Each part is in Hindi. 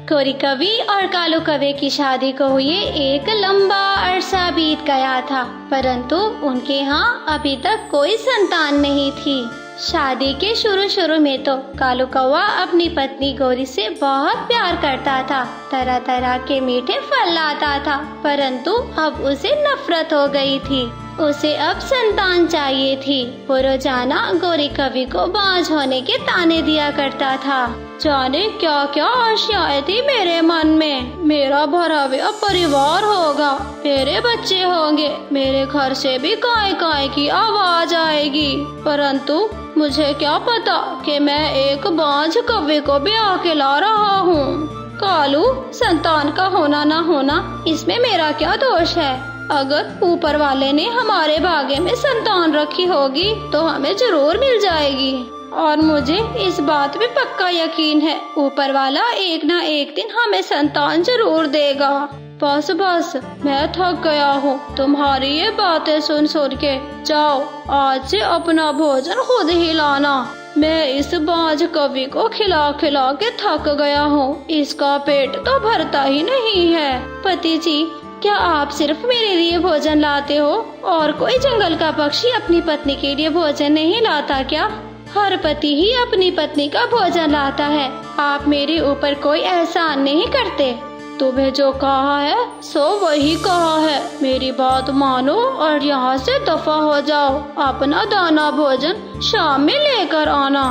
कोरी कवि और कालू कवि की शादी को हुए एक लंबा अरसा बीत गया था, परंतु उनके यहाँ अभी तक कोई संतान नहीं थी। शादी के शुरू में तो कालू कौवा अपनी पत्नी गोरी से बहुत प्यार करता था, तरह तरह के मीठे फल लाता था, परंतु अब उसे नफरत हो गई थी। उसे अब संतान चाहिए थी। वो रोजाना गोरी कवि को बांझ होने के ताने दिया करता था। जाने क्या क्या आशाएं थी मेरे मन में। मेरा भरा हुआ परिवार होगा, मेरे बच्चे होंगे, मेरे घर से भी काय काय की आवाज आएगी, परंतु मुझे क्या पता कि मैं एक बांझ कौवे को भी आके ला रहा हूँ। कालू, संतान का होना ना होना इसमें मेरा क्या दोष है? अगर ऊपर वाले ने हमारे भाग्य में संतान रखी होगी तो हमें जरूर मिल जाएगी, और मुझे इस बात में पक्का यकीन है ऊपर वाला एक ना एक दिन हमें संतान जरूर देगा। बस बस, मैं थक गया हूँ तुम्हारी ये बातें सुन सुन के। जाओ, आज से अपना भोजन खुद ही लाना। मैं इस बांझ कवि को खिला खिला के थक गया हूँ, इसका पेट तो भरता ही नहीं है। पति जी, क्या आप सिर्फ मेरे लिए भोजन लाते हो और कोई जंगल का पक्षी अपनी पत्नी के लिए भोजन नहीं लाता क्या? हर पति ही अपनी पत्नी का भोजन लाता है। आप मेरे ऊपर कोई एहसान नहीं करते। तुम्हें जो कहा है सो वही कहा है। मेरी बात मानो और यहाँ से दफा हो जाओ। अपना दाना भोजन शाम में लेकर आना।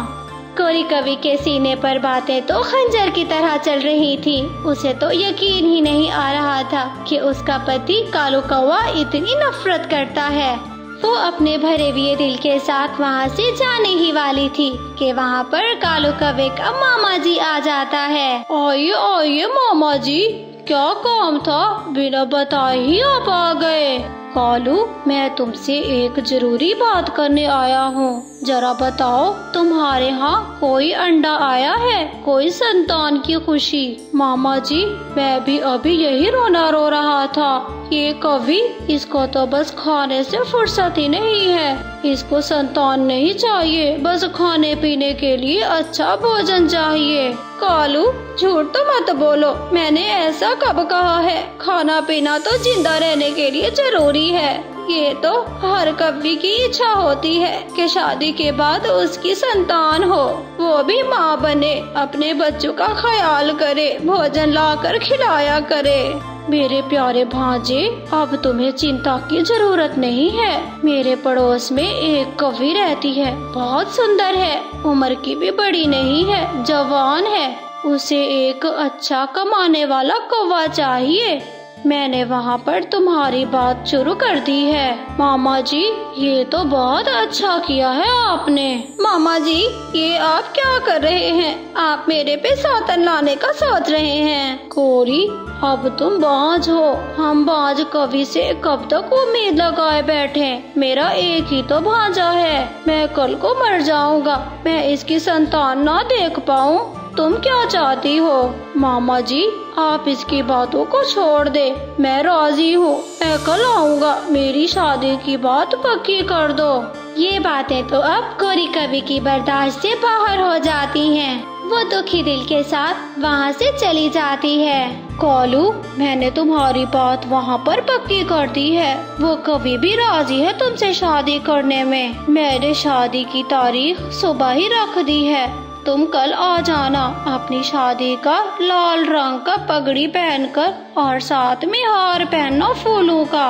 कोरी कवि के सीने पर बातें तो खंजर की तरह चल रही थी। उसे तो यकीन ही नहीं आ रहा था कि उसका पति कालू कौवा इतनी नफरत करता है। वो अपने भरे हुए दिल के साथ वहाँ से जाने ही वाली थी कि वहाँ पर कालू कौवे का मामा जी आ जाता है। आइए आइए मामा जी, क्या काम था? बिना बताए ही आप आ गए। कालू, मैं तुमसे एक जरूरी बात करने आया हूँ। जरा बताओ, तुम्हारे यहाँ कोई अंडा आया है? कोई संतान की खुशी? मामा जी, मैं भी अभी यही रोना रो रहा था। ये कवि, इसको तो बस खाने से फुर्सत ही नहीं है। इसको संतान नहीं चाहिए, बस खाने पीने के लिए अच्छा भोजन चाहिए। कालू, झूठ तो मत बोलो। मैंने ऐसा कब कहा है? खाना पीना तो जिंदा रहने के लिए जरूरी है। ये तो हर कवि की इच्छा होती है कि शादी के बाद उसकी संतान हो, वो भी माँ बने, अपने बच्चों का ख्याल करे, भोजन लाकर खिलाया करे। मेरे प्यारे भांजे, अब तुम्हें चिंता की जरूरत नहीं है। मेरे पड़ोस में एक कवि रहती है, बहुत सुंदर है, उम्र की भी बड़ी नहीं है, जवान है। उसे एक अच्छा कमाने वाला कौवा चाहिए। मैंने वहाँ पर तुम्हारी बात शुरू कर दी है। मामा जी, ये तो बहुत अच्छा किया है आपने। मामा जी, ये आप क्या कर रहे हैं? आप मेरे पे सातन लाने का सोच रहे हैं। कोरी, अब तुम बांझ हो, हम बांझ कवि से कब तक उम्मीद लगाए बैठे? मेरा एक ही तो भांजा है, मैं कल को मर जाऊंगा, मैं इसकी संतान ना देख पाऊं। तुम क्या चाहती हो? मामा जी, आप इसकी बातों को छोड़ दे, मैं राजी हूँ, मैं कल आऊँगा, मेरी शादी की बात पक्की कर दो। ये बातें तो अब कोरी कवि की बर्दाश्त से बाहर हो जाती हैं। वो दुखी दिल के साथ वहाँ से चली जाती है। कालू, मैंने तुम्हारी बात वहाँ पर पक्की कर दी है। वो कवि भी राजी है तुमसे शादी करने में। मैंने शादी की तारीख सुबह ही रख दी है। तुम कल आ जाना अपनी शादी का लाल रंग का पगड़ी पहनकर, और साथ में हार पहनना फूलों का।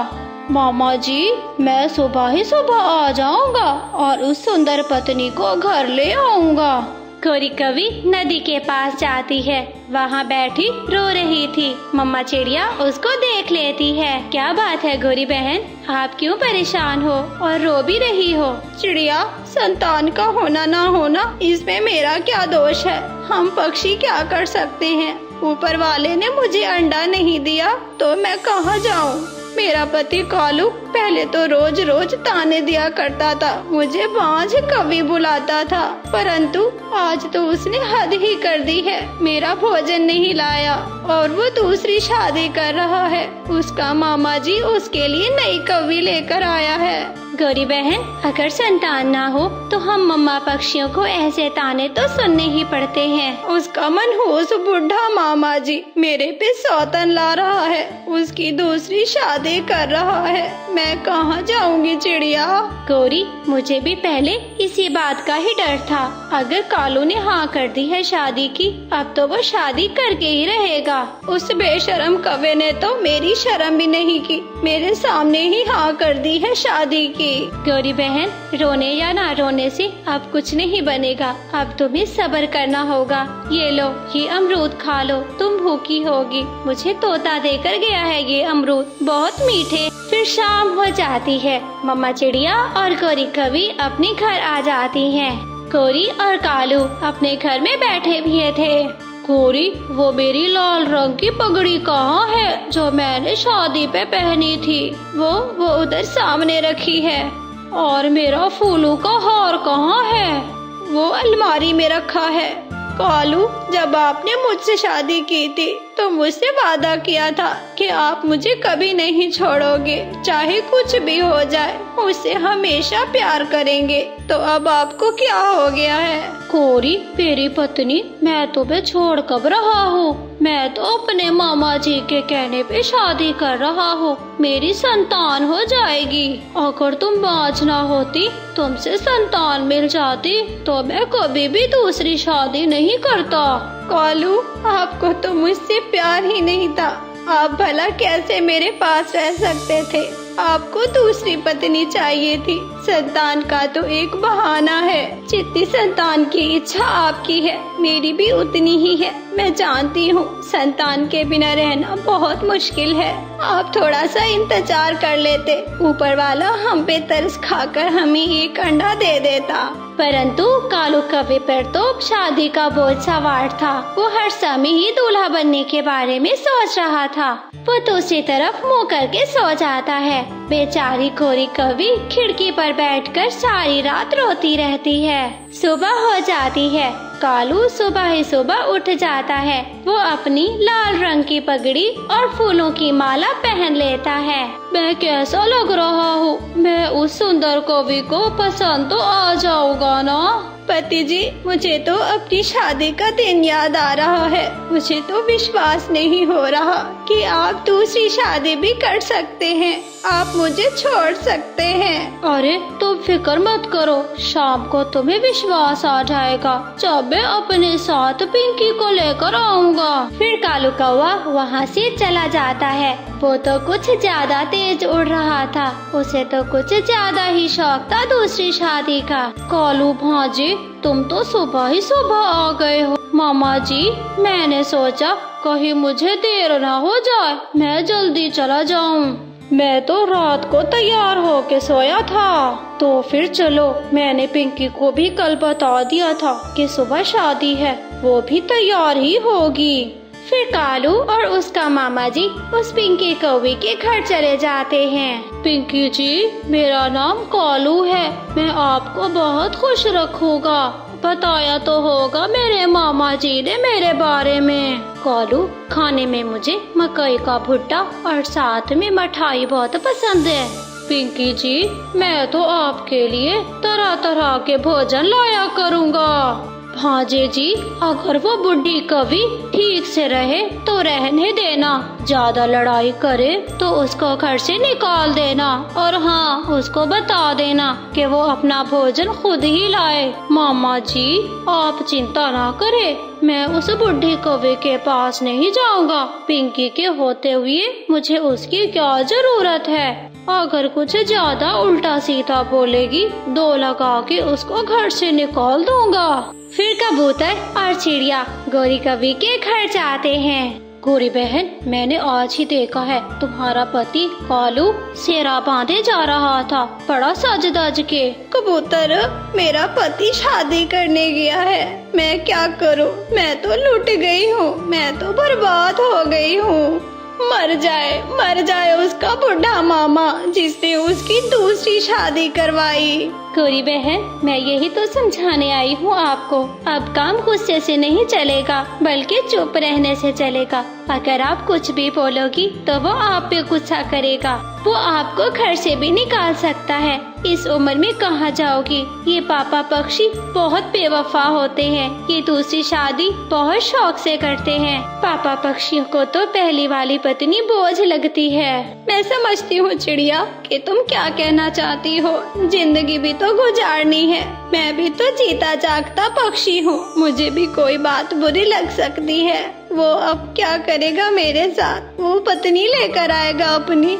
मामा जी, मैं सुबह ही सुबह आ जाऊंगा और उस सुंदर पत्नी को घर ले आऊंगा। कोरी कवि नदी के पास जाती है। वहाँ बैठी रो रही थी। मम्मा चिड़िया उसको देख लेती है। क्या बात है गोरी बहन, आप क्यों परेशान हो और रो भी रही हो? चिड़िया, संतान का होना ना होना इसमें मेरा क्या दोष है? हम पक्षी क्या कर सकते हैं? ऊपर वाले ने मुझे अंडा नहीं दिया तो मैं कहाँ जाऊँ? मेरा पति कालू पहले तो रोज रोज ताने दिया करता था, मुझे बांझ कवि बुलाता था, परंतु आज तो उसने हद ही कर दी है। मेरा भोजन नहीं लाया और वो दूसरी शादी कर रहा है। उसका मामा जी उसके लिए नई कवि लेकर आया है। गौरी बहन, अगर संतान ना हो तो हम मम्मा पक्षियों को ऐसे ताने तो सुनने ही पड़ते हैं। उसका मनहूस बुढ़ा मामा जी मेरे पे सौतन ला रहा है, उसकी दूसरी शादी कर रहा है। मैं कहाँ जाऊंगी चिड़िया। गौरी, मुझे भी पहले इसी बात का ही डर था। अगर कालू ने हाँ कर दी है शादी की, अब तो वो शादी करके ही रहेगा। उस बेशरम कौवे ने तो मेरी शर्म भी नहीं की, मेरे सामने ही हाँ कर दी है शादी की। गौरी बहन, रोने या ना रोने से अब कुछ नहीं बनेगा। अब तुम्हें सब्र करना होगा। ये लो, ये अमरूद खा लो, तुम भूखी होगी। मुझे तोता देकर गया है ये अमरूद, बहुत मीठे। फिर शाम हो जाती है। मम्मा चिड़िया और गौरी कवि अपने घर आ जाती हैं। गौरी और कालू अपने घर में बैठे हुए थे। गौरी, वो मेरी लाल रंग की पगड़ी कहाँ है जो मैंने शादी पे पहनी थी? वो उधर सामने रखी है। और मेरा फूलों का हार कहाँ है? वो अलमारी में रखा है। कालू, जब आपने मुझसे शादी की थी तो मुझसे वादा किया था कि आप मुझे कभी नहीं छोड़ोगे, चाहे कुछ भी हो जाए, मुझसे हमेशा प्यार करेंगे। तो अब आपको क्या हो गया है? गौरी, मेरी पत्नी, मैं तुम्हें छोड़ कब रहा हूँ? मैं तो अपने मामा जी के कहने पे शादी कर रहा हूँ। मेरी संतान हो जाएगी। अगर तुम बाज ना होती, तुमसे संतान मिल जाती, तो मैं कभी भी दूसरी शादी नहीं करता। कालू, आपको तो मुझसे प्यार ही नहीं था। आप भला कैसे मेरे पास रह सकते थे? आपको दूसरी पत्नी चाहिए थी। संतान का तो एक बहाना है। जितनी संतान की इच्छा आपकी है, मेरी भी उतनी ही है। मैं जानती हूँ संतान के बिना रहना बहुत मुश्किल है। आप थोड़ा सा इंतजार कर लेते, ऊपर वाला हम पे तरस खाकर हमें एक अंडा दे देता। परंतु कालू कवि पर तो शादी का बोझ सवार था। वो हर समय ही दूल्हा बनने के बारे में सोच रहा था। वो दूसरी तरफ मुँह करके सो जाता है। बेचारी गौरी कवि खिड़की पर बैठकर सारी रात रोती रहती है। सुबह हो जाती है। कालू सुबह ही सुबह उठ जाता है। वो अपनी लाल रंग की पगड़ी और फूलों की माला पहन लेता है। मैं कैसा लग रहा हूँ? मैं उस सुंदर कवि को पसंद तो आ जाऊंगा ना? पति जी, मुझे तो अपनी शादी का दिन याद आ रहा है। मुझे तो विश्वास नहीं हो रहा कि आप दूसरी शादी भी कर सकते हैं। आप मुझे छोड़ सकते हैं। अरे तुम फिक्र मत करो, शाम को तुम्हें विश्वास आ जाएगा जब मैं अपने साथ पिंकी को लेकर आऊंगा। फिर कालू कौवा वहाँ से चला जाता है। वो तो कुछ ज्यादा तेज उड़ रहा था। उसे तो कुछ ज्यादा ही शौक था दूसरी शादी का। कालू भांजे, तुम तो सुबह ही सुबह आ गए हो। मामा जी, मैंने सोचा कहीं मुझे देर ना हो जाए, मैं जल्दी चला जाऊं। मैं तो रात को तैयार होके सोया था। तो फिर चलो, मैंने पिंकी को भी कल बता दिया था कि सुबह शादी है, वो भी तैयार ही होगी। फिर कालू और उसका मामा जी उस पिंकी कौवे के घर चले जाते हैं। पिंकी जी, मेरा नाम कालू है। मैं आपको बहुत खुश रखूंगा। बताया तो होगा मेरे मामा जी ने मेरे बारे में। कालू, खाने में मुझे मकई का भुट्टा और साथ में मिठाई बहुत पसंद है। पिंकी जी, मैं तो आपके लिए तरह तरह के भोजन लाया करूँगा। भांजे जी, अगर वो बुढ़ी कवि ठीक से रहे तो रहने देना, ज्यादा लड़ाई करे तो उसको घर से निकाल देना। और हाँ, उसको बता देना कि वो अपना भोजन खुद ही लाए। मामा जी, आप चिंता ना करे, मैं उस बुढ़ी कवि के पास नहीं जाऊंगा। पिंकी के होते हुए मुझे उसकी क्या जरूरत है? अगर कुछ ज्यादा उल्टा सीधा बोलेगी, दो लगा के उसको घर से निकाल दूंगा। फिर कबूतर और चिड़िया गौरी कवि के घर जाते हैं। गौरी बहन, मैंने आज ही देखा है तुम्हारा पति कालू सेरा बांधे जा रहा था, बड़ा सज धज के। कबूतर, मेरा पति शादी करने गया है। मैं क्या करूं? मैं तो लुट गई हूँ, मैं तो बर्बाद हो गई हूँ। मर जाए उसका बुढ़ा मामा जिसने उसकी दूसरी शादी करवाई। गौरी बहन, मैं यही तो समझाने आई हूँ आपको। अब काम गुस्से से नहीं चलेगा, बल्कि चुप रहने से चलेगा। अगर आप कुछ भी बोलोगी तो वो आप पे गुस्सा करेगा। वो आपको घर से भी निकाल सकता है। इस उम्र में कहाँ जाओगी? ये पापा पक्षी बहुत बेवफा होते हैं। ये दूसरी शादी बहुत शौक से करते हैं। पापा पक्षियों को तो पहली वाली पत्नी बोझ लगती है। मैं समझती हूँ चिड़िया कि तुम क्या कहना चाहती हो। जिंदगी भी तो गुजारनी है। मैं भी तो जीता जागता पक्षी हूँ। मुझे भी कोई बात बुरी लग सकती है। वो अब क्या करेगा मेरे साथ? वो पत्नी लेकर आएगा अपनी।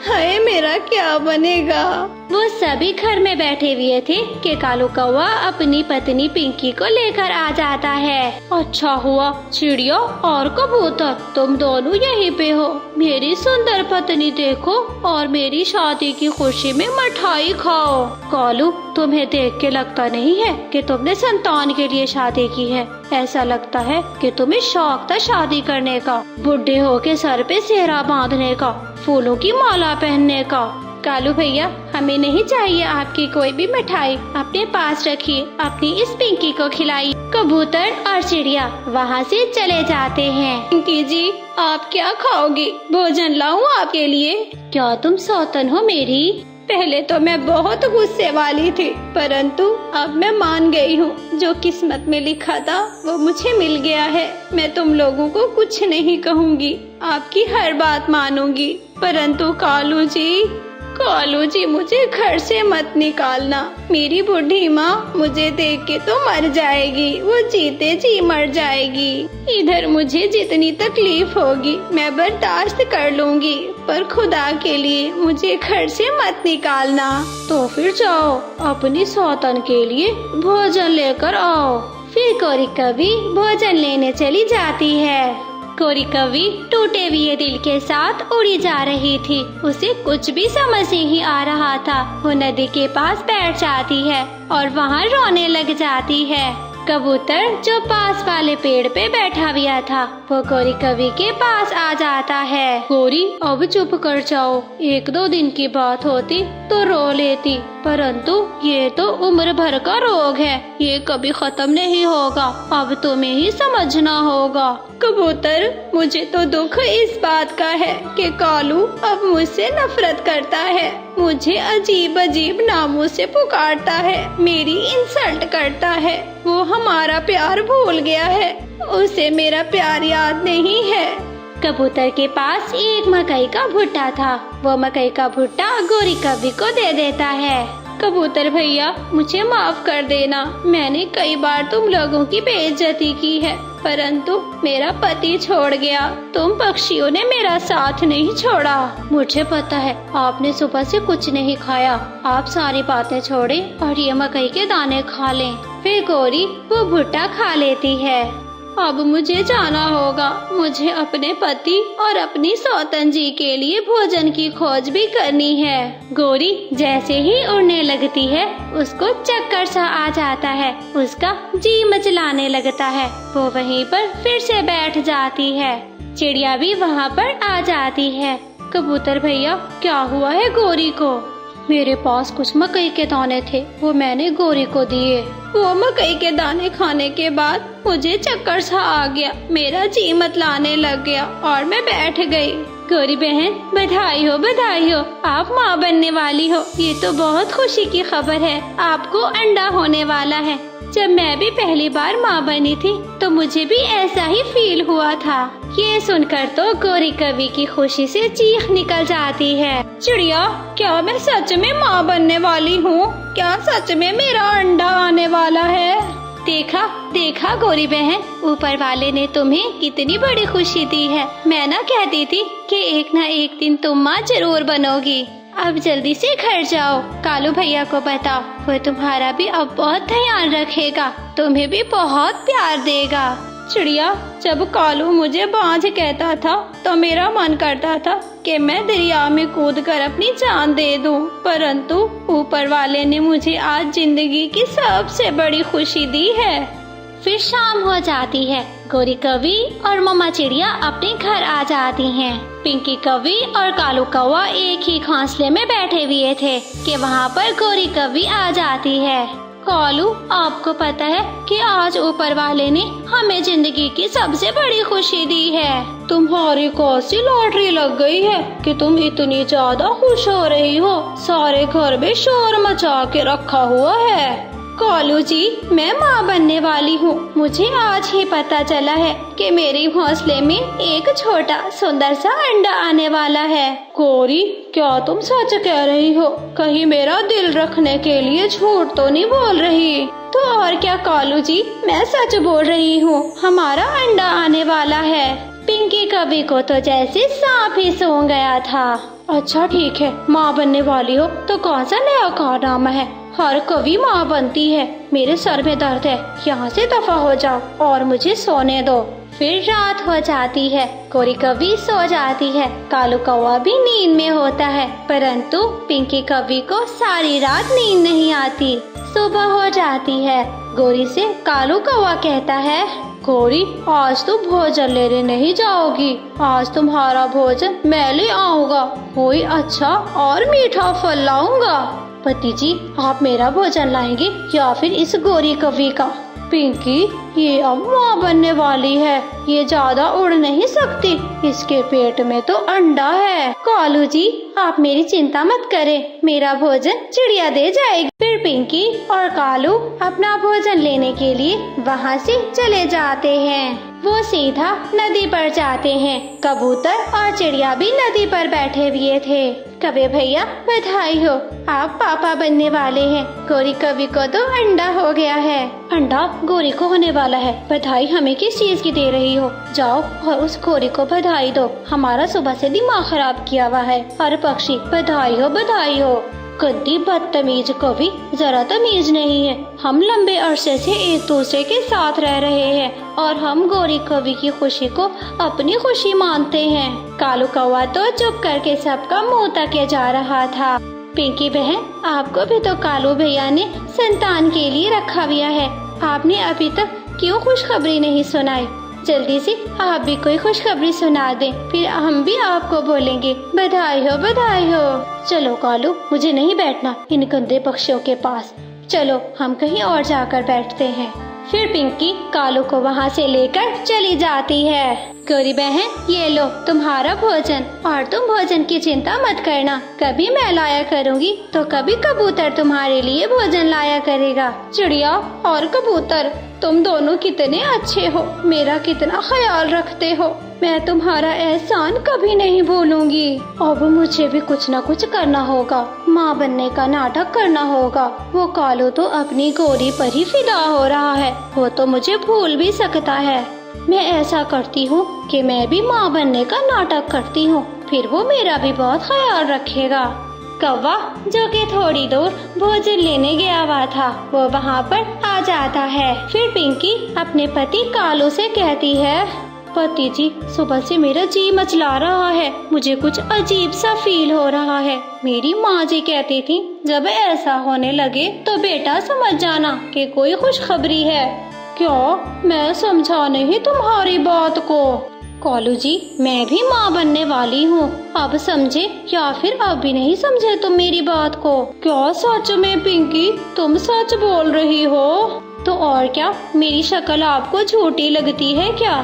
हाय मेरा क्या बनेगा? वो सभी घर में बैठे हुए थे कि कालू कौवा अपनी पत्नी पिंकी को लेकर आ जाता है। अच्छा हुआ चिड़िया और कबूतर तुम दोनों यहीं पे हो। मेरी सुंदर पत्नी देखो और मेरी शादी की खुशी में मिठाई खाओ। कालू तुम्हें देख के लगता नहीं है कि तुमने संतान के लिए शादी की है। ऐसा लगता है कि तुम्हें शौक था शादी करने का, बुढ़े होके सर पे सेहरा बांधने का, फूलों की माला पहनने का। कालू भैया हमें नहीं चाहिए आपकी कोई भी मिठाई। अपने पास रखिए, अपनी इस पिंकी को खिलाइए। कबूतर और चिड़िया वहाँ से चले जाते हैं। पिंकी जी आप क्या खाओगी? भोजन लाऊं आपके लिए? क्या तुम सौतन हो मेरी? पहले तो मैं बहुत गुस्से वाली थी, परंतु अब मैं मान गई हूँ। जो किस्मत में लिखा था वो मुझे मिल गया है। मैं तुम लोगों को कुछ नहीं कहूँगी, आपकी हर बात मानूंगी। परंतु कालू जी मुझे घर से मत निकालना। मेरी बूढ़ी माँ मुझे देख के तो मर जाएगी। वो जीते जी मर जाएगी। इधर मुझे जितनी तकलीफ होगी मैं बर्दाश्त कर लूंगी, पर खुदा के लिए मुझे घर से मत निकालना। तो फिर जाओ अपनी सौतन के लिए भोजन लेकर आओ। फिर कोरी कवि भोजन लेने चली जाती है। कोरी कवि टूटे हुए दिल के साथ उड़ी जा रही थी। उसे कुछ भी समझ नहीं आ रहा था। वो नदी के पास बैठ जाती है और वहाँ रोने लग जाती है। कबूतर जो पास वाले पेड़ पे बैठा हुआ था वो कोरी कवि के पास आ जाता है। कोरी अब चुप कर जाओ। 1-2 दिन की बात होती तो रो लेती, परंतु ये तो उम्र भर का रोग है। ये कभी खत्म नहीं होगा। अब तुम्हें ही समझना होगा। कबूतर मुझे तो दुख इस बात का है कि कालू अब मुझसे नफरत करता है। मुझे अजीब अजीब नामों से पुकारता है, मेरी इंसल्ट करता है। वो हमारा प्यार भूल गया है। उसे मेरा प्यार याद नहीं है। कबूतर के पास एक मकई का भुट्टा था। वो मकई का भुट्टा गोरी कवि को दे देता है। कबूतर भैया मुझे माफ कर देना। मैंने कई बार तुम लोगों की बेइज्जती की है, परंतु मेरा पति छोड़ गया। तुम पक्षियों ने मेरा साथ नहीं छोड़ा। मुझे पता है आपने सुबह से कुछ नहीं खाया। आप सारी बातें छोड़े और ये मकई के दाने खा लें। फिर गोरी वो भुट्टा खा लेती है। अब मुझे जाना होगा। मुझे अपने पति और अपनी सौतन जी के लिए भोजन की खोज भी करनी है। गोरी जैसे ही उड़ने लगती है उसको चक्कर सा आ जाता है। उसका जी मचलाने लगता है। वो वहीं पर फिर से बैठ जाती है। चिड़िया भी वहाँ पर आ जाती है। कबूतर भैया क्या हुआ है गोरी को? मेरे पास कुछ मकई के दाने थे, वो मैंने गोरी को दिए। वो मकई के दाने खाने के बाद मुझे चक्कर सा आ गया। मेरा जी मतलाने लग गया और मैं बैठ गई। गोरी बहन बधाई हो, आप माँ बनने वाली हो। ये तो बहुत खुशी की खबर है। आपको अंडा होने वाला है। जब मैं भी पहली बार माँ बनी थी तो मुझे भी ऐसा ही फील हुआ था। ये सुनकर तो गोरी कवि की खुशी से चीख निकल जाती है। चिड़िया क्या मैं सच में माँ बनने वाली हूँ? क्या सच में मेरा अंडा आने वाला है? देखा गोरी बहन, ऊपर वाले ने तुम्हें कितनी बड़ी खुशी दी है। मैं ना कहती थी कि एक ना एक दिन तुम माँ जरूर बनोगी। अब जल्दी से घर जाओ। कालू भैया को बताओ, वो तुम्हारा भी अब बहुत ध्यान रखेगा। तुम्हें भी बहुत प्यार देगा। चिड़िया जब कालू मुझे बांझ कहता था तो मेरा मन करता था कि मैं दरिया में कूदकर अपनी जान दे दूं, परंतु ऊपर वाले ने मुझे आज जिंदगी की सबसे बड़ी खुशी दी है। फिर शाम हो जाती है। गोरी कवि और मम्मा चिड़िया अपने घर आ जाती हैं। पिंकी कवि और कालू कौवा एक ही घोंसले में बैठे हुए थे कि वहाँ पर गोरी कवि आ जाती है। कालू, आपको पता है कि आज ऊपर वाले ने हमें जिंदगी की सबसे बड़ी खुशी दी है। तुम्हारी कौन सी लॉटरी लग गई है कि तुम इतनी ज्यादा खुश हो रही हो? सारे घर में शोर मचा के रखा हुआ है। कालू जी, मैं माँ बनने वाली हूँ। मुझे आज ही पता चला है कि मेरी घोंसले में एक छोटा सुंदर सा अंडा आने वाला है। गौरी, क्या तुम सच कह रही हो? कहीं मेरा दिल रखने के लिए झूठ तो नहीं बोल रही? तो और क्या कालू जी, मैं सच बोल रही हूँ। हमारा अंडा आने वाला है। पिंकी कवि को तो जैसे सांप ही सूंघ गया था। अच्छा ठीक है, माँ बनने वाली हो तो कौन सा नया कारनामा है? हर कवि माँ बनती है। मेरे सर में दर्द है, यहाँ से दफा हो जाओ और मुझे सोने दो। फिर रात हो जाती है। गौरी कवि सो जाती है। कालू कौवा भी नींद में होता है, परंतु पिंकी कवि को सारी रात नींद नहीं आती। सुबह हो जाती है। गौरी से कालू कौवा कहता है, गौरी, आज तुम भोजन लेने नहीं जाओगी। आज तुम्हारा भोजन मैं ले आऊंगा। कोई अच्छा और मीठा फल लाऊंगा। पति जी, आप मेरा भोजन लाएंगे या फिर इस गौरी कवि का? पिंकी, ये अब माँ बनने वाली है। ये ज्यादा उड़ नहीं सकती। इसके पेट में तो अंडा है। कालू जी, आप मेरी चिंता मत करें। मेरा भोजन चिड़िया दे जाएगी। फिर पिंकी और कालू अपना भोजन लेने के लिए वहाँ से चले जाते हैं। वो सीधा नदी पर जाते हैं। कबूतर और चिड़िया भी नदी पर बैठे हुए थे। कवि भैया, बधाई हो, आप पापा बनने वाले हैं। गौरी कवि को तो अंडा हो गया है। अंडा गौरी को होने वाला है? बधाई हमें किस चीज की दे रही हो? जाओ और उस गौरी को बधाई दो। हमारा सुबह से दिमाग खराब किया हुआ है। हर पक्षी बधाई हो, बधाई हो। गद्दी बदतमीज कवि, जरा तमीज नहीं है। हम लंबे अरसे से एक दूसरे के साथ रह रहे हैं और हम गौरी कवि की खुशी को अपनी खुशी मानते हैं। कालू कौवा तो चुप करके सबका मुंह तके जा रहा था। पिंकी बहन, आपको भी तो कालू भैया ने संतान के लिए रखा हुआ है। आपने अभी तक क्यों खुशखबरी नहीं सुनाई? जल्दी से आप भी कोई खुशखबरी सुना दें, फिर हम भी आपको बोलेंगे बधाई हो, बधाई हो। चलो कालू, मुझे नहीं बैठना इन गंदे पक्षियों के पास। चलो हम कहीं और जाकर बैठते हैं। फिर पिंकी कालू को वहाँ से लेकर चली जाती है। गौरी बहन, ये लो तुम्हारा भोजन, और तुम भोजन की चिंता मत करना। कभी मैं लाया करूँगी तो कभी कबूतर तुम्हारे लिए भोजन लाया करेगा। चिड़िया और कबूतर, तुम दोनों कितने अच्छे हो। मेरा कितना ख्याल रखते हो। मैं तुम्हारा एहसान कभी नहीं भूलूंगी। अब मुझे भी कुछ न कुछ करना होगा। माँ बनने का नाटक करना होगा। वो कालू तो अपनी गौरी पर ही फिदा हो रहा है। वो तो मुझे भूल भी सकता है। मैं ऐसा करती हूँ कि मैं भी माँ बनने का नाटक करती हूँ, फिर वो मेरा भी बहुत ख्याल रखेगा। कौवा, जो कि थोड़ी दूर भोजन लेने गया हुआ था, वो वहाँ पर आ जाता है। फिर पिंकी अपने पति कालू से कहती है, पति जी, सुबह से मेरा जी मचला रहा है। मुझे कुछ अजीब सा फील हो रहा है। मेरी माँ जी कहती थी, जब ऐसा होने लगे तो बेटा समझ जाना कि कोई खुशखबरी है। क्या मैं समझा नहीं तुम्हारी बात को? कालू जी, मैं भी माँ बनने वाली हूँ। अब समझे या फिर अब भी नहीं समझे तुम मेरी बात को? क्या सच में पिंकी, तुम सच बोल रही हो? तो और क्या, मेरी शक्ल आपको झूठी लगती है क्या?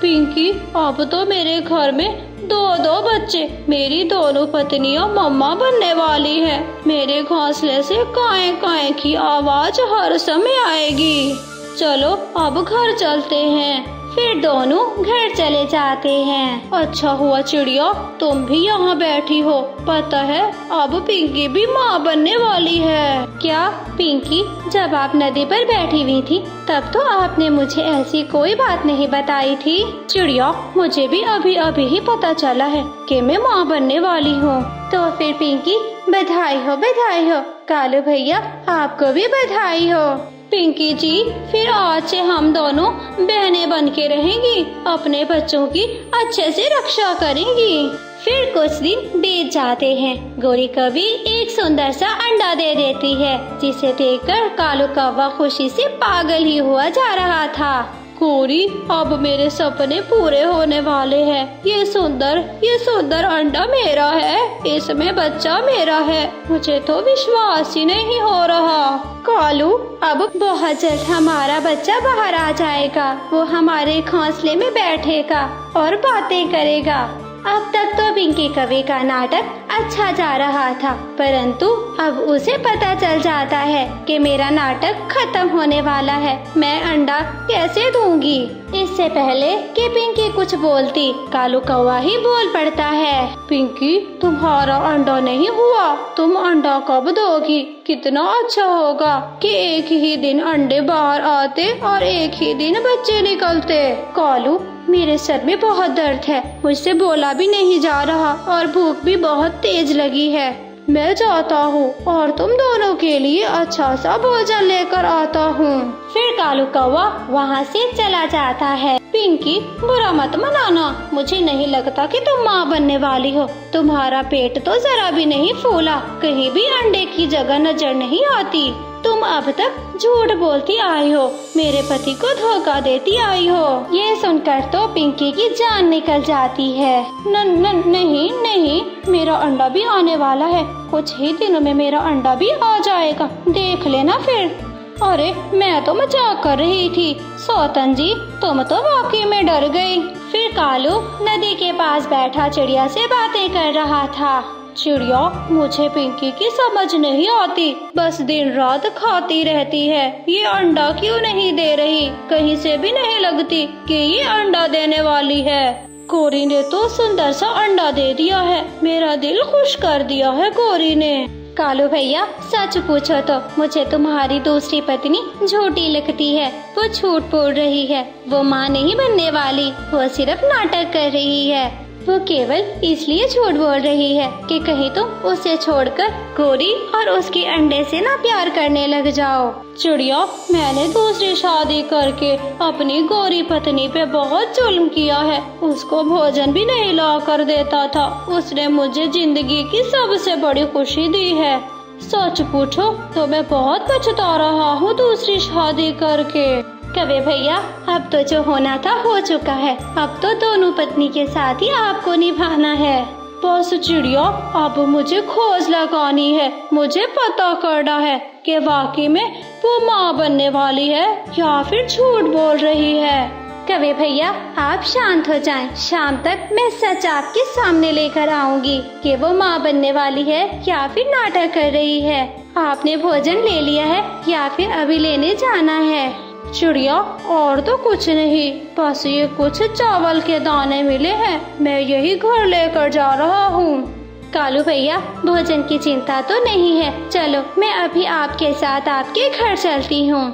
पिंकी, अब तो मेरे घर में दो बच्चे, मेरी दोनों पत्नियां मम्मा बनने वाली है। मेरे घोंसले से काएं काएं की आवाज हर समय आएगी। चलो अब घर चलते हैं। फिर दोनों घर चले जाते हैं। अच्छा हुआ चिड़िया, तुम भी यहाँ बैठी हो। पता है, अब पिंकी भी माँ बनने वाली है। क्या पिंकी, जब आप नदी पर बैठी हुई थी तब तो आपने मुझे ऐसी कोई बात नहीं बताई थी। चिड़िया, मुझे भी अभी अभी ही पता चला है कि मैं माँ बनने वाली हूँ। तो फिर पिंकी, बधाई हो, बधाई हो। कालू भैया, आपको भी बधाई हो। पिंकी जी, फिर आज से हम दोनों बहनें बन के रहेंगी। अपने बच्चों की अच्छे से रक्षा करेंगी। फिर कुछ दिन बीत जाते हैं। गौरी कवि एक सुंदर सा अंडा दे देती है, जिसे देखकर कालू कौवा खुशी से पागल ही हुआ जा रहा था। गौरी, अब मेरे सपने पूरे होने वाले हैं। ये सुंदर अंडा मेरा है, इसमें बच्चा मेरा है। मुझे तो विश्वास ही नहीं हो रहा। कालू, अब बहुत जल्द हमारा बच्चा बाहर आ जाएगा। वो हमारे घोंसले में बैठेगा और बातें करेगा। अब तक तो पिंकी कवि का नाटक अच्छा जा रहा था, परंतु अब उसे पता चल जाता है कि मेरा नाटक खत्म होने वाला है। मैं अंडा कैसे दूंगी? इससे पहले कि पिंकी कुछ बोलती, कालू कौवा ही बोल पड़ता है। पिंकी, तुम्हारा अंडा नहीं हुआ, तुम अंडा कब दोगी? कितना अच्छा होगा कि एक ही दिन अंडे बाहर आते और एक ही दिन बच्चे निकलते। कालू, मेरे सर में बहुत दर्द है, मुझसे बोला भी नहीं जा रहा और भूख भी बहुत तेज लगी है। मैं जाता हूँ और तुम दोनों के लिए अच्छा सा भोजन लेकर आता हूँ। फिर कालू कौवा वहाँ से चला जाता है। पिंकी, बुरा मत मनाना, मुझे नहीं लगता कि तुम माँ बनने वाली हो। तुम्हारा पेट तो जरा भी नहीं फूला, कहीं भी अंडे की जगह नजर नहीं आती। तुम अब तक झूठ बोलती आई हो, मेरे पति को धोखा देती आई हो। ये सुनकर तो पिंकी की जान निकल जाती है। नहीं, मेरा अंडा भी आने वाला है। कुछ ही दिनों में मेरा अंडा भी आ जाएगा, देख लेना फिर। अरे, मैं तो मजाक कर रही थी। सौतन जी, तुम तो वाकई में डर गई। फिर कालू नदी के पास बैठा चिड़िया से बातें कर रहा था। चिड़िया, मुझे पिंकी की समझ नहीं आती, बस दिन रात खाती रहती है। ये अंडा क्यों नहीं दे रही? कहीं से भी नहीं लगती कि ये अंडा देने वाली है। गौरी ने तो सुंदर सा अंडा दे दिया है, मेरा दिल खुश कर दिया है गौरी ने। कालू भैया, सच पूछो तो मुझे तुम्हारी दूसरी पत्नी झूठी लगती है। वो झूठ बोल रही है, वो माँ नहीं बनने वाली, वो सिर्फ नाटक कर रही है। वो केवल इसलिए झूठ बोल रही है कि कहीं तुम उसे छोड़कर गौरी और उसके अंडे से ना प्यार करने लग जाओ। चिड़िया, मैंने दूसरी शादी करके अपनी गौरी पत्नी पे बहुत जुल्म किया है। उसको भोजन भी नहीं ला कर देता था। उसने मुझे जिंदगी की सबसे बड़ी खुशी दी है। सच पूछो तो मैं बहुत पछता रहा हूँ दूसरी शादी करके। कवि भैया, अब तो जो होना था हो चुका है। अब तो दोनों पत्नी के साथ ही आपको निभाना है। बस चिड़िया, अब मुझे खोज लगानी है। मुझे पता करना है कि वाकई में वो माँ बनने वाली है या फिर झूठ बोल रही है। कवि भैया, आप शांत हो जाएं। शाम तक मैं सच आपके सामने लेकर आऊंगी कि वो माँ बनने वाली है या फिर नाटक कर रही है। आपने भोजन ले लिया है या फिर अभी लेने जाना है? चिड़िया, और तो कुछ नहीं, बस ये कुछ चावल के दाने मिले हैं, मैं यही घर लेकर जा रहा हूँ। कालू भैया, भोजन की चिंता तो नहीं है, चलो मैं अभी आपके साथ आपके घर चलती हूँ।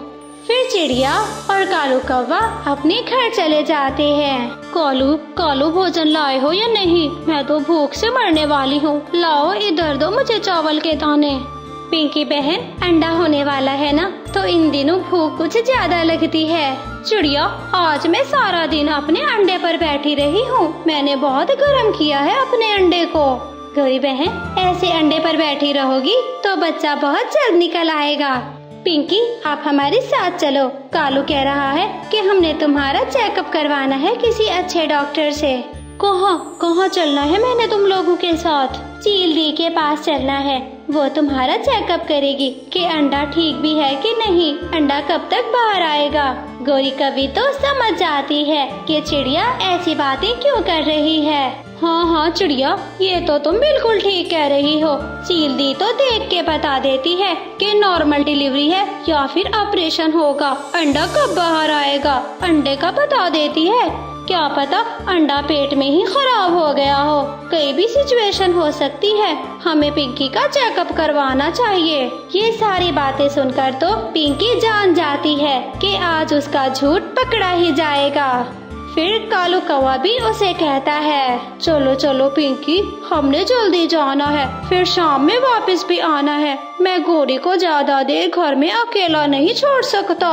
फिर चिड़िया और कालू कौवा अपने घर चले जाते हैं। कालू भोजन लाए हो या नहीं? मैं तो भूख से मरने वाली हूँ। लाओ, इधर दो मुझे चावल के दाने। पिंकी बहन, अंडा होने वाला है ना, तो इन दिनों भूख कुछ ज्यादा लगती है। चिड़िया, आज मैं सारा दिन अपने अंडे पर बैठी रही हूँ। मैंने बहुत गर्म किया है अपने अंडे को। गौरी बहन, ऐसे अंडे पर बैठी रहोगी तो बच्चा बहुत जल्द निकल आएगा। पिंकी, आप हमारे साथ चलो। कालू कह रहा है कि हमने तुम्हारा चेकअप करवाना है किसी अच्छे डॉक्टर से। कहाँ चलना है मैंने तुम लोगों के साथ? चील दी के पास चलना है। वो तुम्हारा चेकअप करेगी कि अंडा ठीक भी है कि नहीं, अंडा कब तक बाहर आएगा। गौरी कवि तो समझ जाती है कि चिड़िया ऐसी बातें क्यों कर रही है। हाँ चिड़िया, ये तो तुम बिल्कुल ठीक कह रही हो। चील दी तो देख के बता देती है कि नॉर्मल डिलीवरी है या फिर ऑपरेशन होगा। अंडा कब बाहर आएगा, अंडे का बता देती है। क्या पता अंडा पेट में ही खराब हो गया हो, कई भी सिचुएशन हो सकती है। हमें पिंकी का चेकअप करवाना चाहिए। ये सारी बातें सुनकर तो पिंकी जान जाती है कि आज उसका झूठ पकड़ा ही जाएगा। फिर कालू कौवा भी उसे कहता है, चलो पिंकी, हमने जल्दी जाना है, फिर शाम में वापस भी आना है। मैं गौरी को ज्यादा देर घर में अकेला नहीं छोड़ सकता।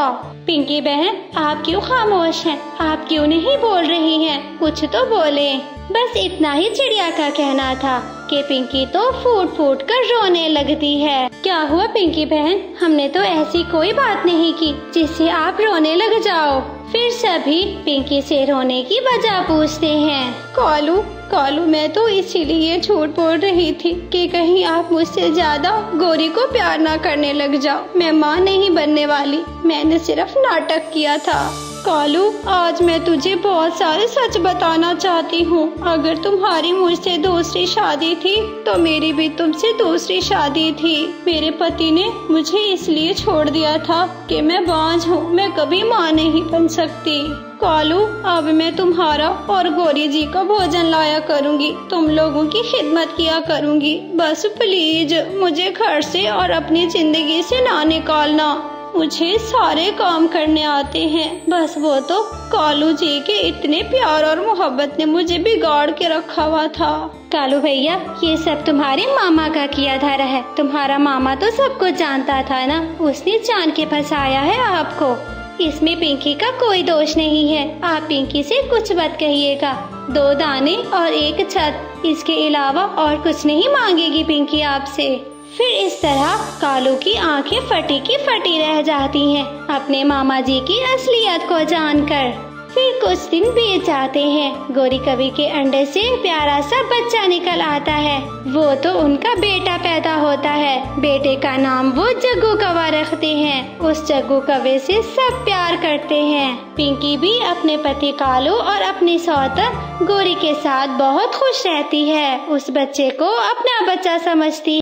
पिंकी बहन, आप क्यों खामोश हैं? आप क्यों नहीं बोल रही हैं? कुछ तो बोले। बस इतना ही चिड़िया का कहना था कि पिंकी तो फूट फूट कर रोने लगती है। क्या हुआ पिंकी बहन? हमने तो ऐसी कोई बात नहीं की जिससे आप रोने लग जाओ। फिर सभी पिंकी से रोने की वजह पूछते हैं। कालू कालू, मैं तो इसीलिए झूठ बोल रही थी कि कहीं आप मुझसे ज्यादा गौरी को प्यार ना करने लग जाओ। मैं माँ नहीं बनने वाली, मैंने सिर्फ नाटक किया था। कालू, आज मैं तुझे बहुत सारे सच बताना चाहती हूँ। अगर तुम्हारी मुझसे दूसरी शादी थी तो मेरी भी तुमसे दूसरी शादी थी। मेरे पति ने मुझे इसलिए छोड़ दिया था कि मैं बांझ हूँ, मैं कभी माँ नहीं बन सकती। कालू, अब मैं तुम्हारा और गौरी जी का भोजन लाया करूँगी, तुम लोगों की खिदमत किया करूँगी। बस प्लीज मुझे घर से और अपनी जिंदगी से ना निकालना। मुझे सारे काम करने आते हैं, बस वो तो कालू जी के इतने प्यार और मोहब्बत ने मुझे बिगाड़ के रखा हुआ था। कालू भैया, ये सब तुम्हारे मामा का किया धरा है। तुम्हारा मामा तो सब कुछ जानता था ना, उसने जान के फंसाया है आपको। इसमें पिंकी का कोई दोष नहीं है। आप पिंकी से कुछ मत कहिएगा। 2 दाने और 1 छत, इसके अलावा और कुछ नहीं मांगेगी पिंकी आपसे। फिर इस तरह कालू की आंखें फटी की फटी रह जाती हैं अपने मामा जी की असलियत को जानकर। फिर कुछ दिन बीत जाते हैं। गौरी कवि के अंडे से प्यारा सा बच्चा निकल आता है। वो तो उनका बेटा पैदा होता है। बेटे का नाम वो जग्गू कवा रखते हैं। उस जग्गू कवे से सब प्यार करते हैं। पिंकी भी अपने पति कालू और अपनी सौतन गौरी के साथ बहुत खुश रहती है। उस बच्चे को अपना बच्चा समझती।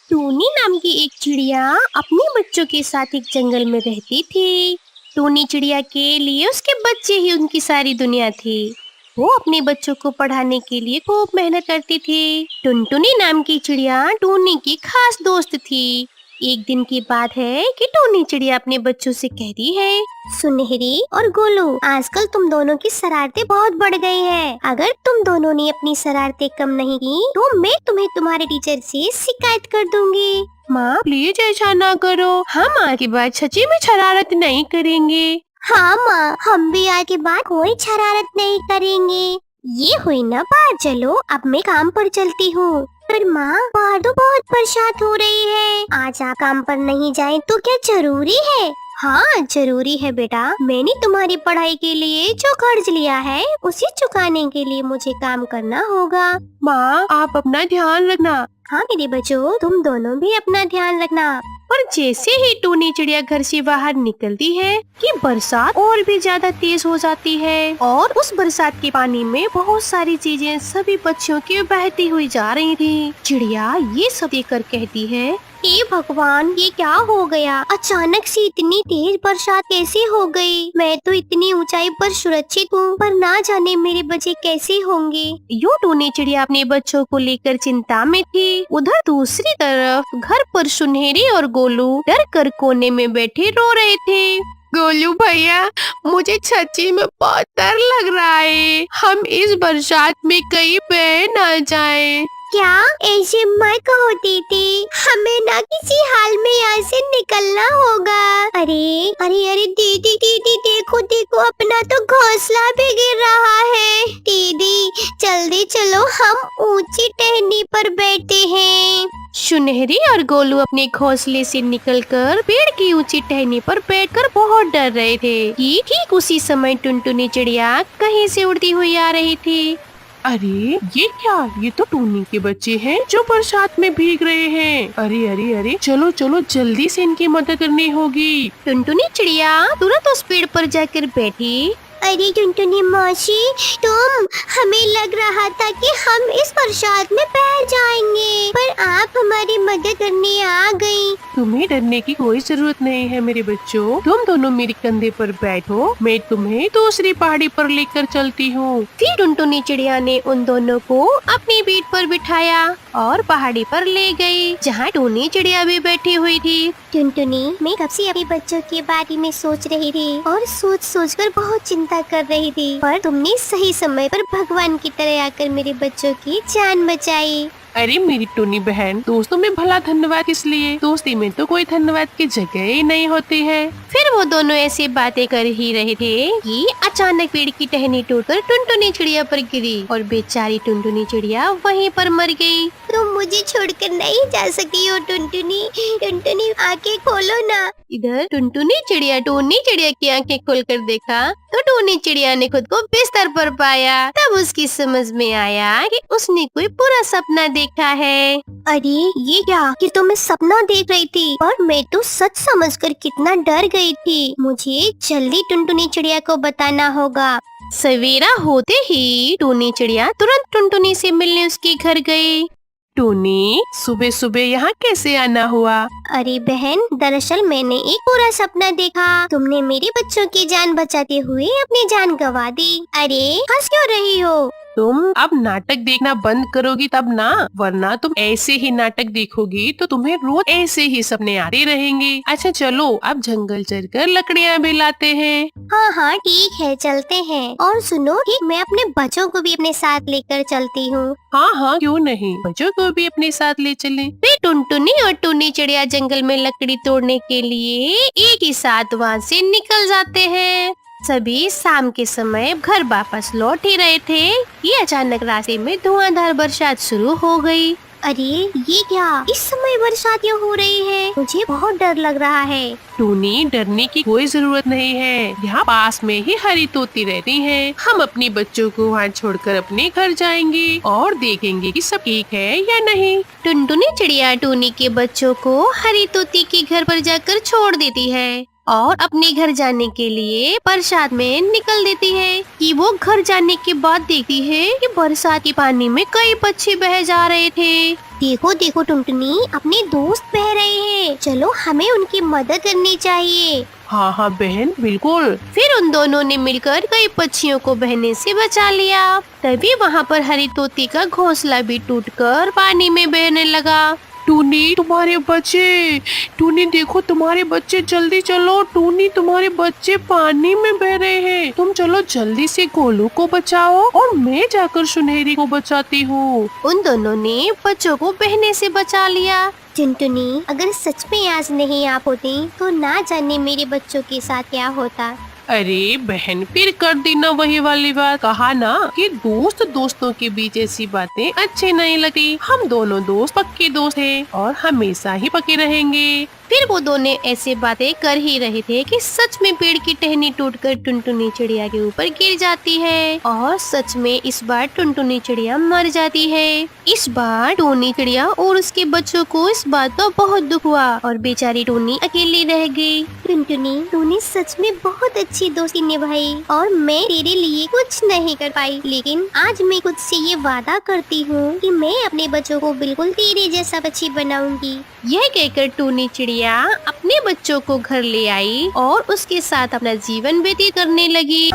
टूनी नाम की एक चिड़िया अपने बच्चों के साथ एक जंगल में रहती थी। टूनी चिड़िया के लिए उसके बच्चे ही उनकी सारी दुनिया थी। वो अपने बच्चों को पढ़ाने के लिए खूब मेहनत करती थी। टुनटुनी नाम की चिड़िया टूनी की खास दोस्त थी। एक दिन की बात है कि टूनी चिड़िया अपने बच्चों से कहती है, सुनहरी और गोलू, आजकल तुम दोनों की शरारतें बहुत बढ़ गई हैं। अगर तुम दोनों ने अपनी शरारतें कम नहीं की तो मैं तुम्हें तुम्हारे टीचर से शिकायत कर दूंगी। माँ प्लीज ऐसा ना करो, हम आज के बाद सच्ची में शरारत नहीं करेंगे। हाँ माँ, हम भी आज के बाद कोई शरारत नहीं करेंगे। ये हुई ना बात, चलो अब मैं काम पर चलती हूँ। पर माँ, बाहर तो बहुत बरसात हो रही है, आज आप काम पर नहीं जाएं तो क्या जरूरी है? हाँ जरूरी है बेटा, मैंने तुम्हारी पढ़ाई के लिए जो कर्ज लिया है उसे चुकाने के लिए मुझे काम करना होगा। माँ आप अपना ध्यान रखना। हाँ मेरे बच्चों, तुम दोनों भी अपना ध्यान रखना। पर जैसे ही टूनी चिड़िया घर से बाहर निकलती है कि बरसात और भी ज्यादा तेज हो जाती है और उस बरसात के पानी में बहुत सारी चीजें सभी बच्चों की बहती हुई जा रही थी। चिड़िया ये सब देखकर कहती है, हे भगवान, ये क्या हो गया? अचानक से इतनी तेज बरसात कैसे हो गई? मैं तो इतनी ऊंचाई पर सुरक्षित हूँ, पर ना जाने मेरे बच्चे कैसे होंगे। यूं टूनी चिड़िया अपने बच्चों को लेकर चिंता में थी। उधर दूसरी तरफ घर पर सुनहरी और गोलू डर कर कोने में बैठे रो रहे थे। गोलू भैया, मुझे सच्ची में बहुत डर लग रहा है, हम इस बरसात में कहीं बह ना जाएं। क्या ऐसे मत कहो दीदी, हमें ना किसी हाल में यहाँ से निकलना होगा। अरे अरे अरे दीदी दीदी, देखो देखो, अपना तो घोंसला भी गिर रहा है। दीदी जल्दी चलो, हम ऊंची टहनी पर बैठे हैं। सुनहरी और गोलू अपने घोंसले से निकलकर पेड़ की ऊंची टहनी पर बैठकर बहुत डर रहे थे कि ठीक उसी समय टुनटुनी चिड़िया कहीं से उड़ती हुई आ रही थी। अरे ये क्या, ये तो टूनी के बच्चे हैं जो बरसात में भीग रहे हैं। अरे अरे अरे, चलो चलो जल्दी से इनकी मदद करनी होगी। टुनटुनी चिड़िया तुरंत उस पेड़ पर जाकर बैठी। अरे टुनटुनी मौसी, हमें लग रहा था कि हम इस बरसात में बह जाएंगे, पर आप हमारी मदद करने आ गई। तुम्हें डरने की कोई जरूरत नहीं है मेरे बच्चों, तुम दोनों मेरे कंधे पर बैठो, मैं तुम्हें दूसरी पहाड़ी पर लेकर चलती हूँ। फिर टुनटुनी चिड़िया ने उन दोनों को अपनी पीठ पर बिठाया और पहाड़ी पर ले गई, जहाँ टूनी चिड़िया भी बैठी हुई थी। टुनटुनी, मैं कब से अपने बच्चों के बारे में सोच रही थी और सोच कर बहुत चिंता कर रही थी, पर तुमने सही समय पर भगवान की तरह आकर मेरे बच्चों की जान बचाई। अरे मेरी टूनी बहन, दोस्तों में भला धन्यवाद किस लिए? दोस्ती में तो कोई धन्यवाद की जगह ही नहीं होती है। फिर वो दोनों ऐसे बातें कर ही रहे थे कि अचानक पेड़ की टहनी टूटकर टुनटुनी चिड़िया पर गिरी और बेचारी टुनटुनी चिड़िया वहीं पर मर गई। तुम मुझे छोड़कर नहीं जा सकी हो टुनटुनी, टुनटुनी आंखें खोलो ना। इधर टुनटुनी चिड़िया टूनी चिड़िया की आंखें खोलकर देखा तो तो टूनी चिड़िया ने खुद को बिस्तर पर पाया। तब उसकी समझ में आया कि उसने कोई बुरा सपना देखा है। अरे ये क्या, ये तो मैं सपना देख रही थी और मैं तो सच समझकर कितना डर गई थी। मुझे जल्दी टुनटुनी चिड़िया को बताना होगा। सवेरा होते ही टूनी चिड़िया तुरंत टुनटुनी से मिलने उसके घर गई। टूनी, सुबह सुबह यहाँ कैसे आना हुआ? अरे बहन, दरअसल मैंने एक बुरा सपना देखा। तुमने मेरे बच्चों की जान बचाते हुए अपनी जान गंवा दी। अरे हंस क्यों रही हो? तुम अब नाटक देखना बंद करोगी तब ना, वरना तुम ऐसे ही नाटक देखोगी तो तुम्हें रोज ऐसे ही सपने आते रहेंगे। अच्छा चलो, अब जंगल चलकर लकड़ियाँ भी लाते हैं। हाँ हाँ ठीक है, चलते हैं। और सुनो कि मैं अपने बच्चों को भी अपने साथ लेकर चलती हूँ। हाँ हाँ क्यों नहीं, बच्चों को भी अपने साथ ले चलें। वे टुनटुनी और टूनी चिड़िया जंगल में लकड़ी तोड़ने के लिए एक ही साथ वहाँ से निकल जाते हैं। सभी शाम के समय घर वापस लौट ही रहे थे कि अचानक रास्ते में धुआंधार बरसात शुरू हो गई। अरे ये क्या, इस समय बरसात क्यों हो रही है? मुझे बहुत डर लग रहा है। टूनी, डरने की कोई जरूरत नहीं है। यहाँ पास में ही हरी तोती रहती है। हम अपने बच्चों को वहाँ छोड़कर अपने घर जाएंगे और देखेंगे कि सब ठीक है या नहीं। टुनटुनी चिड़िया टूनी के बच्चों को हरी तोती के घर पर जाकर छोड़ देती है और अपने घर जाने के लिए बरसात में निकल देती है। कि वो घर जाने के बाद देखती है कि बरसात के पानी में कई पक्षी बह जा रहे थे। देखो देखो टुनटुनी, अपने दोस्त बह रहे हैं। चलो हमें उनकी मदद करनी चाहिए। हाँ हाँ बहन, बिल्कुल। फिर उन दोनों ने मिलकर कई पक्षियों को बहने से बचा लिया। तभी वहाँ पर हरी तोती का घोंसला भी टूटकर पानी में बहने लगा। टूनी, तुम्हारे बच्चे। टूनी देखो, तुम्हारे बच्चे, जल्दी चलो। टूनी, तुम्हारे बच्चे पानी में बह रहे हैं। तुम चलो जल्दी से गोलू को बचाओ और मैं जाकर सुनहरी को बचाती हूँ। उन दोनों ने बच्चों को बहने से बचा लिया। टुनटुनी, अगर सच में आज नहीं आ होती तो ना जाने मेरे बच्चों के साथ क्या होता। अरे बहन, फिर कर दी ना वही वाली बात। कहा ना कि दोस्त दोस्तों के बीच ऐसी बातें अच्छी नहीं लगती। हम दोनों दोस्त पक्के दोस्त हैं और हमेशा ही पक्के रहेंगे। फिर वो दोनों ऐसे बातें कर ही रहे थे कि सच में पेड़ की टहनी टूटकर टुनटुनी चिड़िया के ऊपर गिर जाती है और सच में इस बार टुनटुनी चिड़िया मर जाती है। इस बार टूनी चिड़िया और उसके बच्चों को इस बात का बहुत दुख हुआ और बेचारी टूनी अकेली रह गई। टुनटुनी, तूने सच में बहुत अच्छी दोस्ती निभाई और मैं तेरे लिए कुछ नहीं कर पाई, लेकिन आज मैं खुद से ये वादा करती हूँ कि मैं अपने बच्चों को बिल्कुल तेरे जैसा पक्षी बनाऊंगी। यह कहकर टूनी चिड़िया अपने बच्चों को घर ले आई और उसके साथ अपना जीवन व्यतीत करने लगी।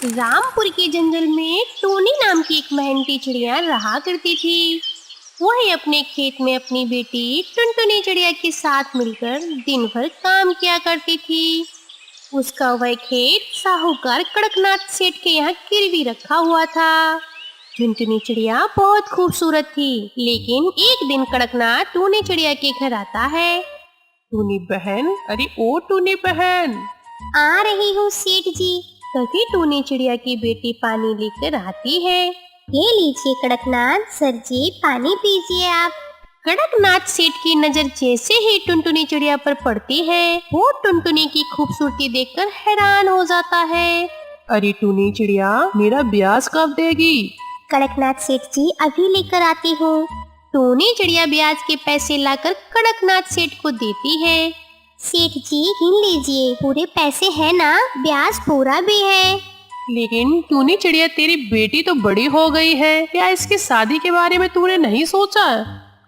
रामपुर के जंगल में टूनी नाम की एक मेहनती चिड़िया रहा करती थी। वह अपने खेत में अपनी बेटी टुनटुनी चिड़िया के साथ मिलकर दिन भर काम किया करती थी। उसका वह खेत साहूकार कड़कनाथ सेठ के यहाँ गिरवी रखा हुआ था। टुनटुनी चिड़िया बहुत खूबसूरत थी, लेकिन एक दिन कड़कनाथ टूनी चिड़िया के घर आता है। टूनी बहन, अरे ओ टूनी बहन। आ रही हूँ सेठ जी। तभी टूनी चिड़िया की बेटी पानी लेकर आती है। ये लीजिए कड़कनाथ सर जी, पानी पीजिए आप। कड़कनाथ सेठ की नजर जैसे ही टुनटुनी चिड़िया पर पड़ती है, वो टुनटुनी की खूबसूरती देखकर हैरान हो जाता है। अरे टूनी चिड़िया, मेरा ब्याज कब देगी? कड़कनाथ सेठ जी, अभी लेकर आती हूँ। टूनी चिड़िया ब्याज के पैसे लाकर कड़कनाथ सेठ को देती है। सेठ जी गिन लीजिए, पूरे पैसे है ना? ब्याज पूरा भी है। लेकिन टूनी चिड़िया, तेरी बेटी तो बड़ी हो गई है, क्या इसकी शादी के बारे में तूने नहीं सोचा?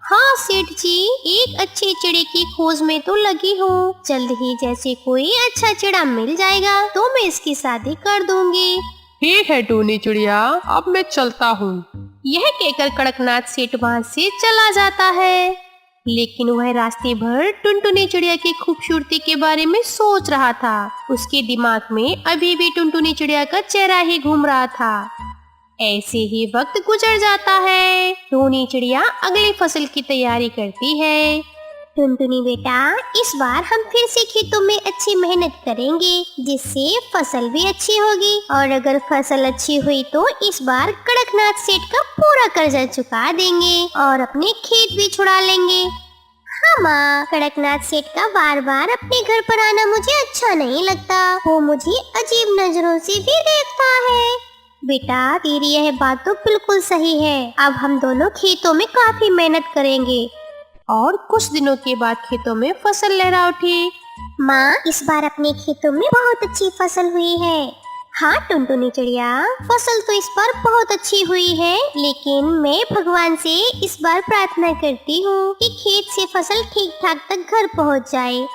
हाँ सेठ जी, एक अच्छे चिड़े की खोज में तो लगी हूँ। जल्द ही जैसे कोई अच्छा चिड़ा मिल जाएगा तो मैं इसकी शादी कर दूंगी। ठीक है टूनी चिड़िया, अब मैं चलता हूँ। यह कहकर कड़कनाथ सेठ वहाँ से चला जाता है, लेकिन वह रास्ते भर टुनटुनी चिड़िया की खूबसूरती के बारे में सोच रहा था। उसके दिमाग में अभी भी टुनटुनी चिड़िया का चेहरा ही घूम रहा था। ऐसे ही वक्त गुजर जाता है। टूनी चिड़िया अगली फसल की तैयारी करती है। टुनटुनी बेटा, इस बार हम फिर से खेतों में अच्छी मेहनत करेंगे, जिससे फसल भी अच्छी होगी। और अगर फसल अच्छी हुई तो इस बार कड़कनाथ सेठ का पूरा कर्जा चुका देंगे और अपने खेत भी छुड़ा लेंगे। हाँ माँ, कड़कनाथ सेठ का बार बार अपने घर पर आना मुझे अच्छा नहीं लगता। वो मुझे अजीब नजरों से भी देखता है। बेटा, तेरी यह बात तो बिल्कुल सही है। अब हम दोनों खेतों में काफी मेहनत करेंगे। और कुछ दिनों के बाद खेतों में फसल लहरा उठी। माँ, इस बार अपने खेतों में बहुत अच्छी फसल हुई है। हाँ टुनटुनी चिड़िया, फसल तो इस बार बहुत अच्छी हुई है, लेकिन मैं भगवान से इस बार प्रार्थना करती हूँ कि खेत से फसल ठीक ठाक तक घर पहुँच जाए।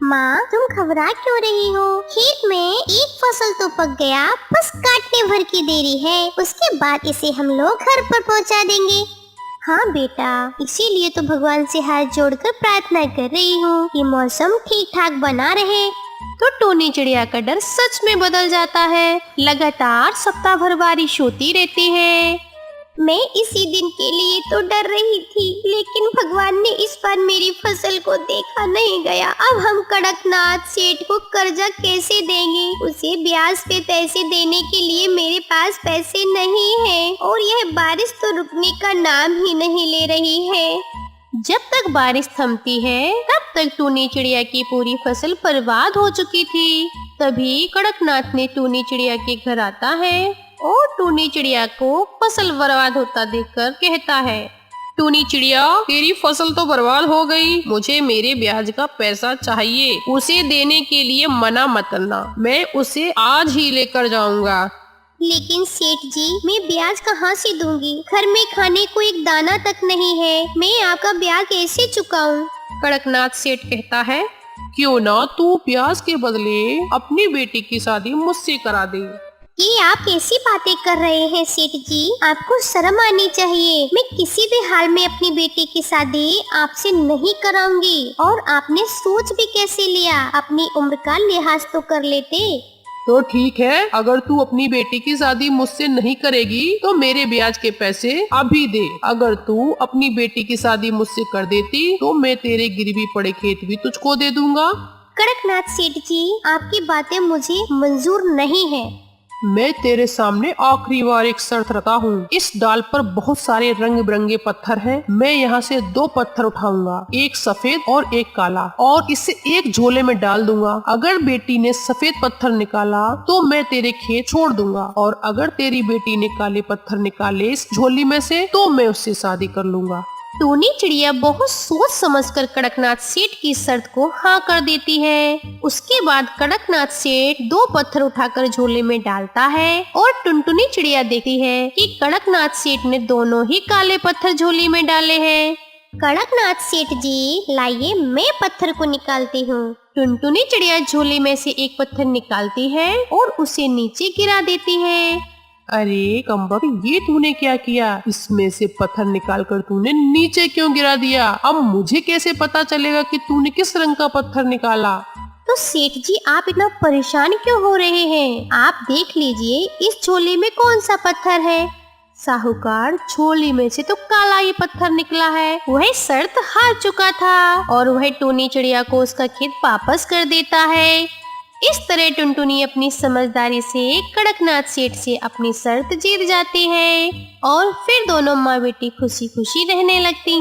माँ, तुम घबरा क्यों रही हो? खेत में एक फसल तो पक गया, बस काटने भर की देरी है। उसके बाद इसे हम लोग घर पर पहुँचा देंगे। हाँ बेटा, इसीलिए तो भगवान से हाथ जोड़कर प्रार्थना कर रही हूँ कि मौसम ठीक ठाक बना रहे। तो टूनी चिड़िया का डर सच में बदल जाता है। लगातार सप्ताह भर बारिश होती रहती है। मैं इसी दिन के लिए तो डर रही थी, लेकिन भगवान ने इस बार मेरी फसल को देखा नहीं गया। अब हम कड़कनाथ सेठ को कर्जा कैसे देंगे? उसे ब्याज पे पैसे देने के लिए मेरे पास पैसे नहीं है, और यह बारिश तो रुकने का नाम ही नहीं ले रही है। जब तक बारिश थमती है तब तक टूनी चिड़िया की पूरी फसल बर्बाद हो चुकी थी। तभी कड़कनाथ ने टूनी चिड़िया के घर आता है और टूनी चिड़िया को फसल बर्बाद होता देखकर कहता है, टूनी चिड़िया, तेरी फसल तो बर्बाद हो गई। मुझे मेरे ब्याज का पैसा चाहिए। उसे देने के लिए मना मत करना, मैं उसे आज ही लेकर जाऊंगा। लेकिन सेठ जी, मैं ब्याज कहाँ से दूंगी? घर में खाने को एक दाना तक नहीं है। मैं आपका ब्याज कैसे चुकाऊं? कड़कनाथ सेठ कहता है, क्यों ना तू ब्याज के बदले अपनी बेटी की शादी मुझसे करा दे। ये आप कैसी बातें कर रहे हैं सेठ जी? आपको शर्म आनी चाहिए। मैं किसी भी हाल में अपनी बेटी की शादी आपसे नहीं कराऊंगी। और आपने सोच भी कैसे लिया? अपनी उम्र का लिहाज तो कर लेते। तो ठीक है, अगर तू अपनी बेटी की शादी मुझसे नहीं करेगी तो मेरे ब्याज के पैसे अभी दे। अगर तू अपनी बेटी की शादी मुझसे कर देती तो मैं तेरे गिरवी पड़े खेत भी तुझको दे दूंगा। कड़कनाथ सेठ जी, आपकी बातें मुझे मंजूर नहीं है। मैं तेरे सामने आखिरी बार एक शर्त रखता हूँ। इस डाल पर बहुत सारे रंग बिरंगे पत्थर हैं। मैं यहाँ से 2 पत्थर उठाऊंगा, एक सफेद और एक काला, और इसे एक झोले में डाल दूंगा। अगर बेटी ने सफेद पत्थर निकाला तो मैं तेरे खेत छोड़ दूंगा, और अगर तेरी बेटी ने काले पत्थर निकाले इस झोली में से तो मैं उससे शादी कर लूंगा। टूनी चिड़िया बहुत सोच समझकर कड़कनाथ सेठ की शर्त को हाँ कर देती है। उसके बाद कड़कनाथ सेठ 2 पत्थर उठाकर झोले में डालता है और टुनटुनी चिड़िया देखती है कि कड़कनाथ सेठ ने दोनों ही काले पत्थर झोली में डाले हैं। कड़कनाथ सेठ जी, लाइए मैं पत्थर को निकालती हूँ। टुनटुनी चिड़िया झोले में से एक पत्थर निकालती है और उसे नीचे गिरा देती है। अरे कमबख्त, ये तूने क्या किया? इसमें से पत्थर निकालकर तूने नीचे क्यों गिरा दिया? अब मुझे कैसे पता चलेगा कि तूने किस रंग का पत्थर निकाला? तो सेठ जी, आप इतना परेशान क्यों हो रहे हैं? आप देख लीजिए इस झोले में कौन सा पत्थर है। साहूकार, झोली में से तो काला ही पत्थर निकला है। वह शर्त हार चुका था और वह टूनी चिड़िया को उसका खेत वापस कर देता है। इस तरह टुनटुनी अपनी समझदारी से कड़कनाथ सेठ से अपनी शर्त जीत जाती है और फिर दोनों माँ बेटी खुशी खुशी रहने लगती हैं।